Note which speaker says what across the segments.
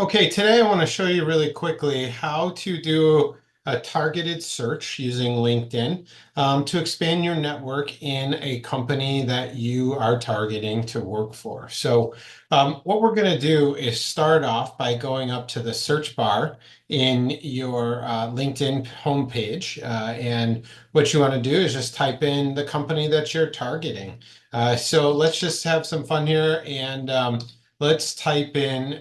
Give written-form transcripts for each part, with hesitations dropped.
Speaker 1: Okay, today I want to show you really quickly how to do a targeted search using LinkedIn to expand your network in a company that you are targeting to work for. What we're going to do is start off by going up to the search bar in your LinkedIn homepage. And what you want to do is just type in the company that you're targeting. So let's just have some fun here and let's type in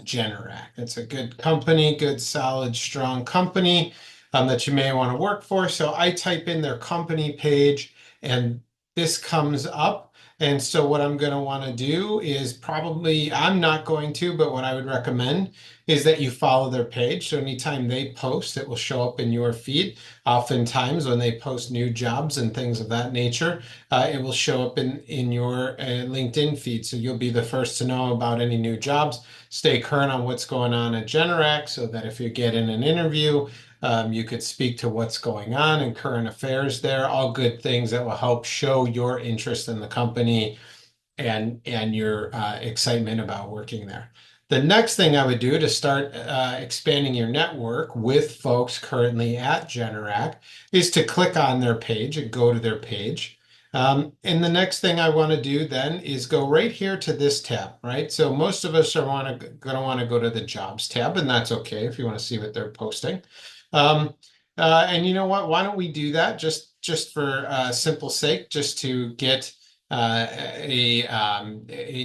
Speaker 1: Generac. It's a good company, good, solid, strong company that you may want to work for. So I type in their company page and this comes up. And so what I'm going to want to do is I'm not going to, but what I would recommend is that you follow their page. So anytime they post, it will show up in your feed. Oftentimes when they post new jobs and things of that nature, it will show up in your LinkedIn feed. So you'll be the first to know about any new jobs. Stay current on what's going on at Generac so that if you get in an interview, you could speak to what's going on and current affairs there. All good things that will help show your interest in the company and your excitement about working there. The next thing I would do to start expanding your network with folks currently at Generac is to click on their page and go to their page. And the next thing I want to do then is go right here to this tab, right? So most of us are going to want to go to the jobs tab, and that's okay if you want to see what they're posting. Um, and you know what? Why don't we do that just for simple sake, just to get a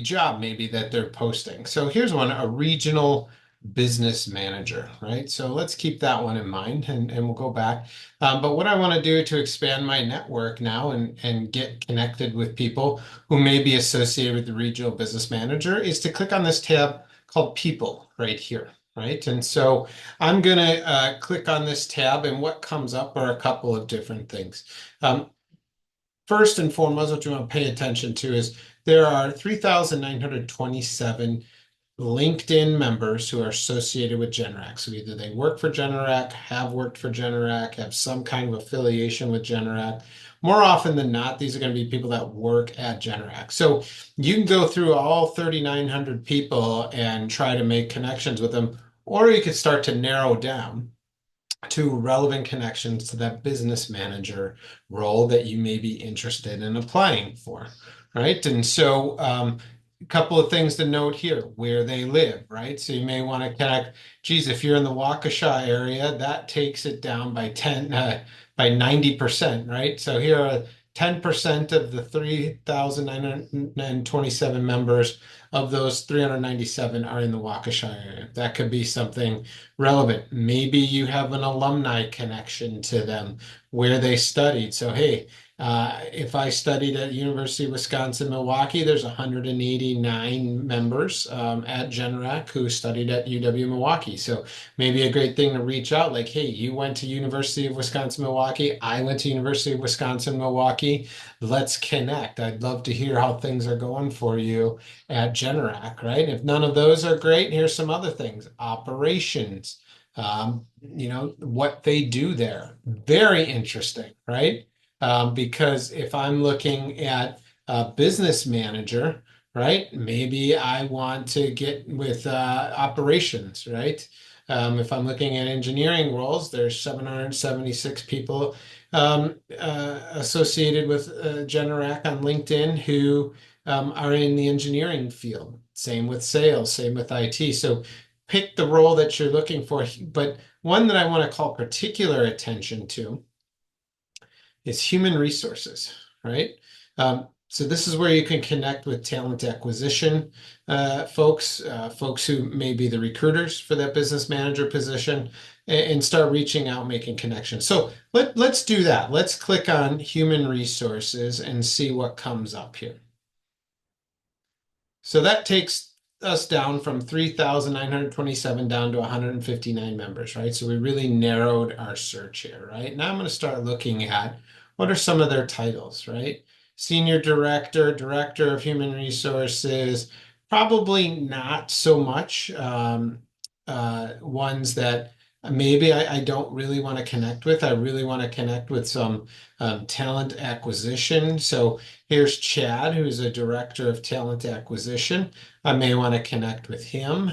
Speaker 1: job maybe that they're posting. So here's one, a regional business manager, right? So let's keep that one in mind and we'll go back. But what I want to do to expand my network now and get connected with people who may be associated with the regional business manager is to click on this tab called People right here. Right. And so I'm going to click on this tab, and what comes up are a couple of different things. First and foremost, what you want to pay attention to is there are 3,927 LinkedIn members who are associated with Generac. So either they work for Generac, have worked for Generac, have some kind of affiliation with Generac. More often than not, these are going to be people that work at Generac. So you can go through all 3,900 people and try to make connections with them, or you could start to narrow down to relevant connections to that business manager role that you may be interested in applying for, right? And so a couple of things to note here, where they live, right? So you may want to connect, geez, if you're in the Waukesha area, that takes it down by 90%, right? So here are 10% of the 3,927 members of those 397 are in the Waukesha area. That could be something relevant. Maybe you have an alumni connection to them where they studied. So, hey, if I studied at University of Wisconsin-Milwaukee, there's 189 members at Generac who studied at UW-Milwaukee. So maybe a great thing to reach out, like, hey, you went to University of Wisconsin-Milwaukee. I went to University of Wisconsin-Milwaukee. Let's connect. I'd love to hear how things are going for you at Generac, right? If none of those are great, here's some other things. Operations, what they do there. Very interesting, right? Because if I'm looking at a business manager, right, maybe I want to get with operations, right? If I'm looking at engineering roles, there's 776 people associated with Generac on LinkedIn who are in the engineering field. Same with sales, same with IT. So pick the role that you're looking for. But one that I want to call particular attention to is human resources, right? So this is where you can connect with talent acquisition folks who may be the recruiters for that business manager position, and start reaching out, making connections. So let's do that. Let's click on human resources and see what comes up here. So that takes us down from 3,927 down to 159 members, right? So we really narrowed our search here, right? Now I'm going to start looking at what are some of their titles, right? Senior Director, Director of Human Resources, probably not so much ones that maybe I don't really want to connect with. I really want to connect with some talent acquisition. So here's Chad, who's a director of talent acquisition. I may want to connect with him.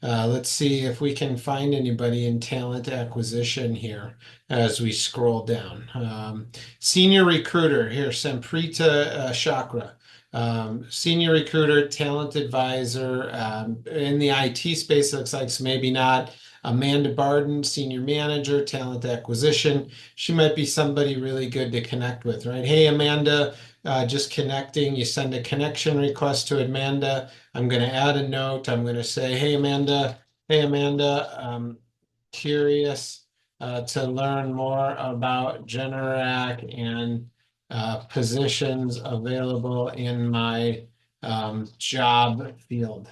Speaker 1: Let's see if we can find anybody in talent acquisition here as we scroll down. Senior recruiter here, Samprita Chakra. Senior recruiter, talent advisor in the IT space, looks like, so maybe not. Amanda Barden, senior manager, talent acquisition. She might be somebody really good to connect with, right? Hey, Amanda, just connecting. You send a connection request to Amanda. I'm going to add a note. I'm going to say, hey, Amanda, curious to learn more about Generac and positions available in my job field.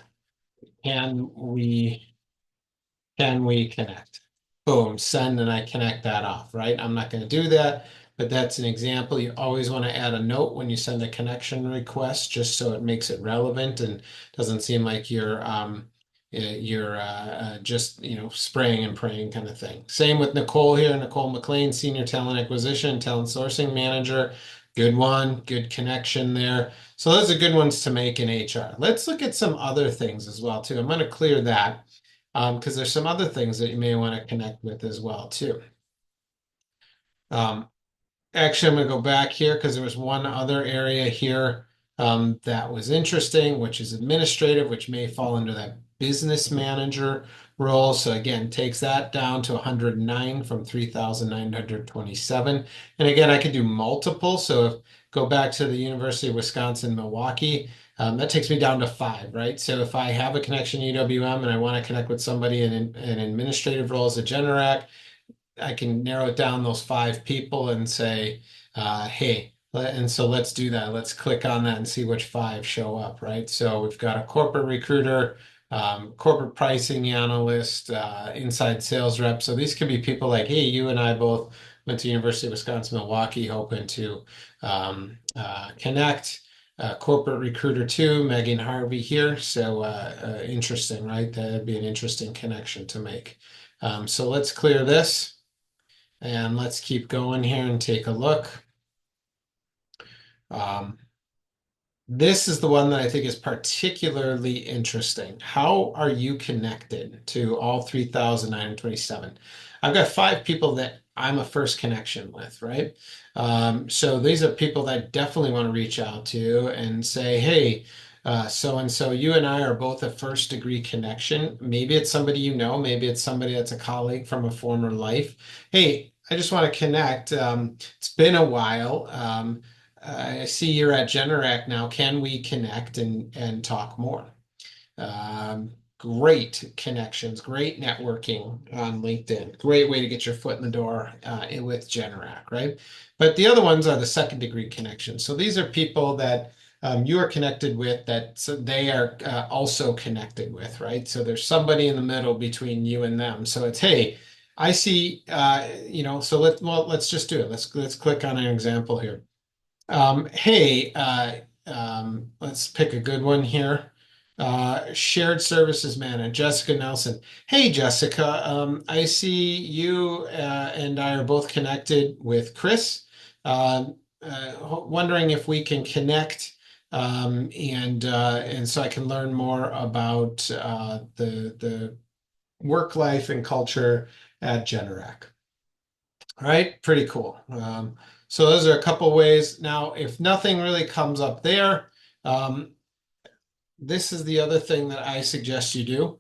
Speaker 1: Can we can we connect? Boom, send, and I connect that off, right? I'm not going to do that, but that's an example. You always want to add a note when you send a connection request, just so it makes it relevant and doesn't seem like you're just spraying and praying kind of thing. Same with Nicole here, Nicole McLean, Senior Talent Acquisition, Talent Sourcing Manager. Good one, good connection there. So those are good ones to make in HR. Let's look at some other things as well too. I'm going to clear that because there's some other things that you may want to connect with as well too. Um, Actually, I'm going to go back here because there was one other area here that was interesting, which is administrative, which may fall under that business manager role. So again, takes that down to 109 from 3,927. And again, I could do multiple. So if go back to the University of Wisconsin, Milwaukee, that takes me down to 5, right? So if I have a connection UWM and I want to connect with somebody in an administrative role as a Generac, I can narrow it down those 5 people and say, hey, and so let's do that. Let's click on that and see which 5 show up, right? So we've got a corporate recruiter, corporate pricing analyst, inside sales rep. So these could be people like, hey, you and I both went to University of Wisconsin, Milwaukee, hoping to connect. Corporate recruiter too, Megan Harvey here. So interesting, right? That'd be an interesting connection to make. So let's clear this. And let's keep going here and take a look. Um, this is the one that I think is particularly interesting. How are you connected to all 3,927? I've got 5 people that I'm a first connection with, right? So these are people that I definitely want to reach out to and say, hey, so and so, you and I are both a first degree connection. Maybe it's somebody you know, maybe it's somebody that's a colleague from a former life. Hey, I just want to connect. It's been a while. I see you're at Generac now. Can we connect and talk more? Great connections, great networking on LinkedIn. Great way to get your foot in the door with Generac, right? But the other ones are the second degree connections. So these are people that you are connected with that so they are also connected with, right? So there's somebody in the middle between you and them. So it's, hey, I see, so let's just do it. Let's click on an example here. Hey, let's pick a good one here. Shared services manager, Jessica Nelson. Hey, Jessica, I see you and I are both connected with Chris. Wondering if we can connect and so I can learn more about the work life and culture at Generac. All right, pretty cool. So those are a couple ways. Now, if nothing really comes up there, um, this is the other thing that I suggest you do.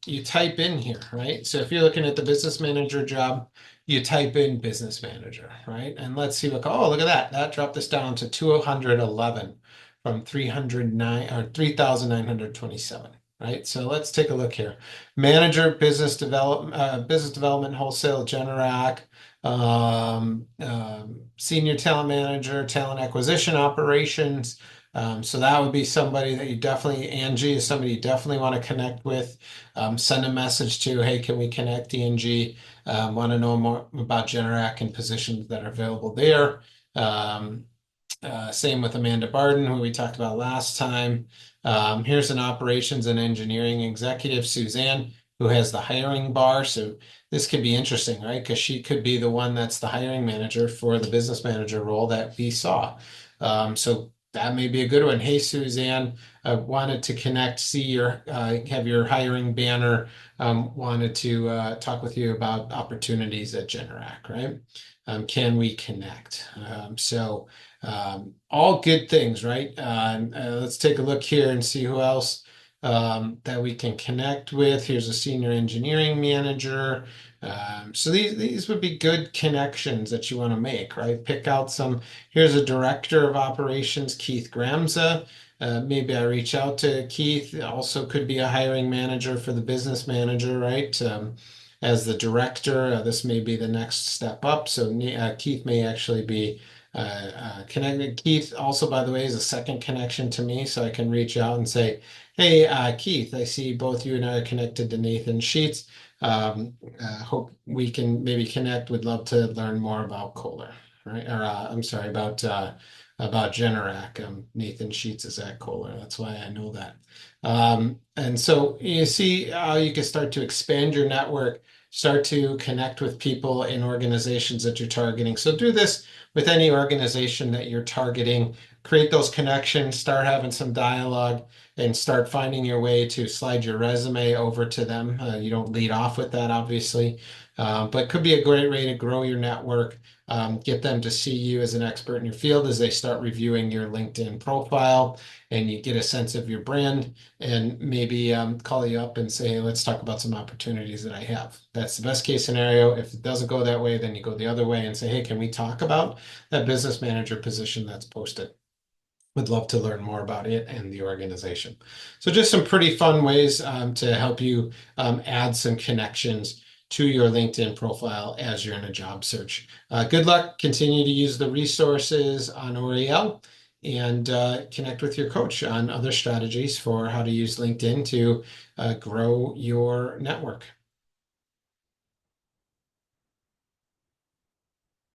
Speaker 1: You type in here, right? So if you're looking at the business manager job, you type in business manager, right? And let's see what, oh, look at that. That dropped us down to 211 from 309 or 3,927, right? So let's take a look here. Manager, business development, wholesale, Generac, senior talent manager, talent acquisition operations. So that would be somebody that you definitely, Angie is somebody you definitely want to connect with. Send a message to, hey, can we connect, Angie? Want to know more about Generac and positions that are available there. Same with Amanda Barden, who we talked about last time. Here's an operations and engineering executive, Suzanne, who has the hiring bar. So this could be interesting, right? Because she could be the one that's the hiring manager for the business manager role that we saw. So that may be a good one. Hey, Suzanne, wanted to connect, see your have your hiring banner. Wanted to talk with you about opportunities at Generac, right? Can we connect? All good things, right? Let's take a look here and see who else that we can connect with. Here's a senior engineering manager. So these would be good connections that you want to make, right? Pick out some. Here's a director of operations, Keith Gramza. Maybe I reach out to Keith. Also, could be a hiring manager for the business manager, right? As the director, this may be the next step up. So Keith may actually be connected. Keith also, by the way, is a second connection to me, so I can reach out and say, "Hey, Keith, I see both you and I are connected to Nathan Sheets. Hope we can maybe connect. Would love to learn more about Kohler, right? Or I'm sorry, about Generac. Nathan Sheets is at Kohler. That's why I know that. And so you see how you can start to expand your network, start to connect with people in organizations that you're targeting. So do this with any organization that you're targeting. Create those connections, start having some dialogue, and start finding your way to slide your resume over to them. You don't lead off with that, obviously, but could be a great way to grow your network. Get them to see you as an expert in your field as they start reviewing your LinkedIn profile, and you get a sense of your brand, and maybe call you up and say, hey, let's talk about some opportunities that I have. That's the best case scenario. If it doesn't go that way, then you go the other way and say, hey, can we talk about that business manager position that's posted? Would love to learn more about it and the organization. So just some pretty fun ways to help you add some connections to your LinkedIn profile as you're in a job search. Good luck. Continue to use the resources on Oriel and connect with your coach on other strategies for how to use LinkedIn to grow your network.